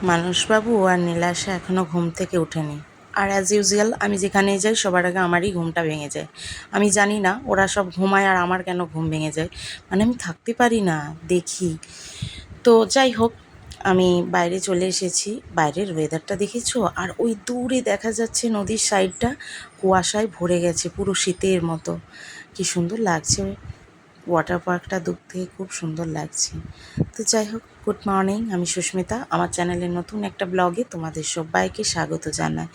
মানসবাবু আর নীলাশা এখনও ঘুম থেকে ওঠেনি। আর অ্যাজ ইউজুয়াল আমি যেখানেই যাই সবার আগে আমারই ঘুমটা ভেঙে যায়। আমি জানি না ওরা সব ঘুমায় আর আমার কেন ঘুম ভেঙে যায়, মানে আমি থাকতে পারি না দেখি। তো যাই হোক, আমি বাইরে চলে এসেছি। বাইরের ওয়েদারটা দেখেছো? আর ওই দূরে দেখা যাচ্ছে নদীর সাইডটা কুয়াশায় ভরে গেছে, পুরো শীতের মতো। কি সুন্দর লাগছে, ওয়াটার পার্কটা দূর থেকে খুব সুন্দর লাগছে। তো যাই হোক, গুড মর্নিং, আমি সুস্মিতা। আমার চ্যানেলের নতুন একটা ব্লগে তোমাদের সবাইকে স্বাগত জানাই।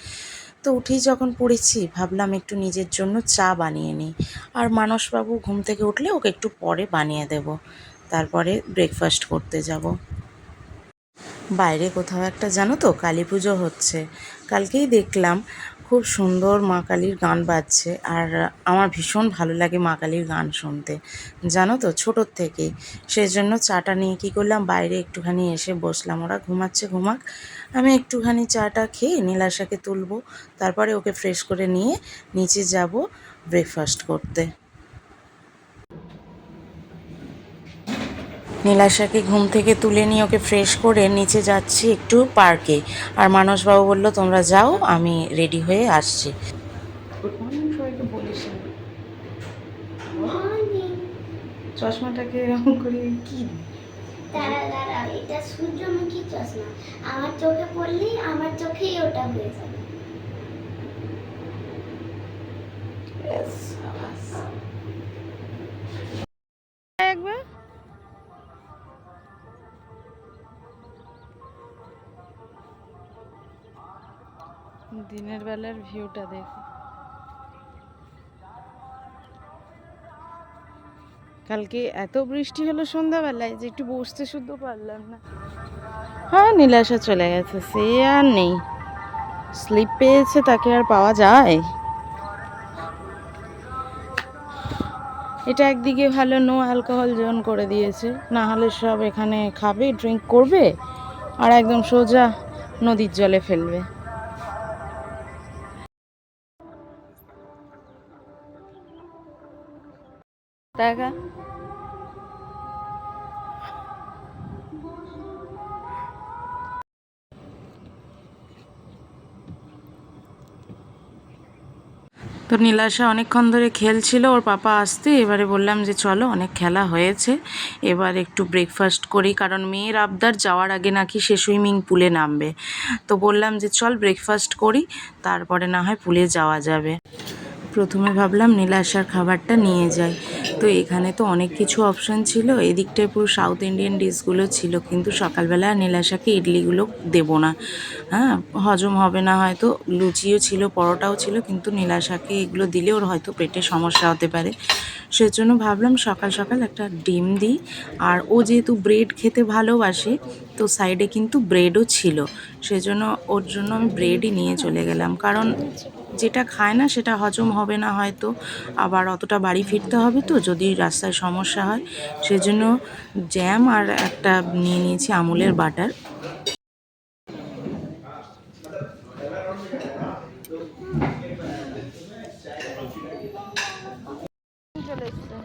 তো উঠেই যখন পড়েছি ভাবলাম একটু নিজের জন্য চা বানিয়ে নিই। আর মানসবাবু ঘুম থেকে উঠলে ওকে একটু পরে বানিয়ে দেব, তারপরে ব্রেকফাস্ট করতে যাব। বাইরে কোথাও একটা, জানো তো, কালী পুজো হচ্ছে। কালকেই দেখলাম খুব সুন্দর মা কালীর গান বাজছে। আর আমার ভীষণ ভালো লাগে মা কালীর গান শুনতে, জানো তো, ছোটোর থেকেই। সেই জন্য চাটা নিয়ে কী করলাম, বাইরে একটুখানি এসে বসলাম। ওরা ঘুমাচ্ছে, ঘুমাক, আমি একটুখানি চাটা খেয়ে নীলাশাকে তুলবো, তারপরে ওকে ফ্রেশ করে নিয়ে নিচে যাব ব্রেকফাস্ট করতে। নীলাশাকে ঘুম থেকে তুলে নিয়ে ওকে ফ্রেশ করে নিচে যাচ্ছি একটু পার্কে। আর মানসবাবু বললো তোমরা যাও, আমি রেডি হয়ে আসছি। গুড মর্নিং সবাইকে বলিস। চশমাটাকে এরকম করে কি? দাঁড়া, এটা সূর্যমুখী চশমা। আমার চোখে পড়লেই আমার চোখেই ওটা হয়ে যাবে। একবার দিনের বেলার ভিউটা দেখো। কালকে এত বৃষ্টি হলো সন্ধ্যাবেলায় যে একটু বসতে শুদ্ধ পারলাম না। হ্যাঁ, নীলাশা চলে গেছে, সে আর নেই। স্লিপ পেয়েছে, তাকে আর পাওয়া যায়? এটা একদিকে ভালো, নো অ্যালকোহল জোন করে দিয়েছে, না হলে সব এখানে খাবে, ড্রিঙ্ক করবে, আর একদম সোজা নদীর জলে ফেলবে। দেখা তো নীলাশা অনেকক্ষণ ধরে খেলছিল, ওর পাপা আসতে এবারে বললাম যে চলো, অনেক খেলা হয়েছে, এবার একটু ব্রেকফাস্ট করি, কারণ মেয়ের আবদার যাওয়ার আগে নাকি সে সুইমিং পুলে নামবে। তো বললাম যে চল ব্রেকফাস্ট করি, তারপরে না হয় পুলে যাওয়া যাবে। প্রথমে ভাবলাম নীলাশার খাবারটা নিয়ে যাই। তো এখানে তো অনেক কিছু অপশান ছিল, এদিকটায় পুরো সাউথ ইন্ডিয়ান ডিশগুলো ছিল, কিন্তু সকালবেলা নীলাশাকে ইডলিগুলো দেবো না, হ্যাঁ, হজম হবে না হয়তো। লুচিও ছিল, পরোটাও ছিল, কিন্তু নীলাশাকে এগুলো দিলে ওর হয়তো পেটে সমস্যা হতে পারে। সেজন্য ভাবলাম সকাল সকাল একটা ডিম দিই। আর ও যেহেতু ব্রেড খেতে ভালোবাসে, তো সাইডে কিন্তু ব্রেডও ছিল, সেজন্য ওর জন্য আমি ব্রেডই নিয়ে চলে গেলাম। কারণ যেটা খায় না সেটা হজম হবে না হয়তো, আবার অতটা বাড়ি ফিরতে হবে, তো যদি রাস্তায় সমস্যা হয়, সেজন্য জ্যাম আর একটা নিয়ে নিয়েছি আমুলের বাটার। চলে এসছে।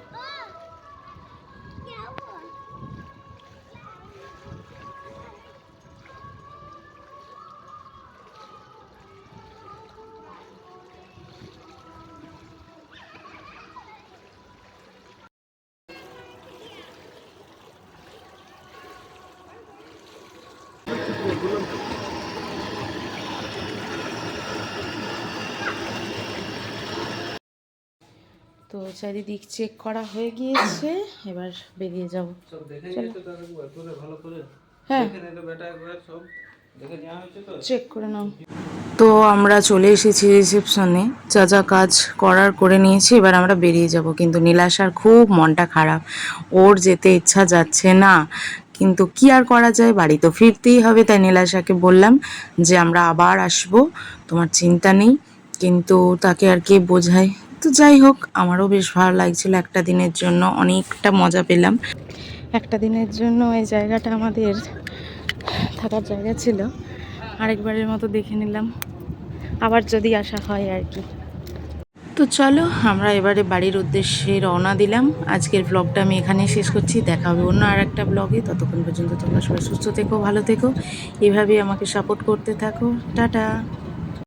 তো চারিদিক চেক করা হয়ে গিয়েছে, এবার বেরিয়ে যাব। হ্যাঁ, চেক করে নাও। তো আমরা চলে এসেছি রিসেপশনে, যা যা কাজ করার করে নিয়েছি, এবার আমরা বেরিয়ে যাব। কিন্তু নীলাশার খুব মনটা খারাপ, ওর যেতে ইচ্ছা যাচ্ছে না, কিন্তু কি আর করা যায়, বাড়ি তো ফিরতেই হবে। তাই নীলাশাকে বললাম যে আমরা আবার আসব, তোমার চিন্তা নেই। কিন্তু তাকে আর কে বোঝায়। তো যাই হোক, আমারও বেশ ভালো লাগছিল, একটা দিনের জন্য অনেকটা মজা পেলাম। একটা দিনের জন্য এই জায়গাটা আমাদের থাকার জায়গা ছিল, আরেকবারের মতো দেখে নিলাম, আবার যদি আসা হয় আর কি। তো চলো আমরা এবারে বাড়ির উদ্দেশ্যে রওনা দিলাম। আজকের ব্লগটা আমি এখানেই শেষ করছি। দেখা হবে অন্য আর একটা ব্লগে। ততক্ষণ পর্যন্ত তোমরা সবাই সুস্থ থেকো, ভালো থেকো, এভাবেই আমাকে সাপোর্ট করতে থাকো। টাটা।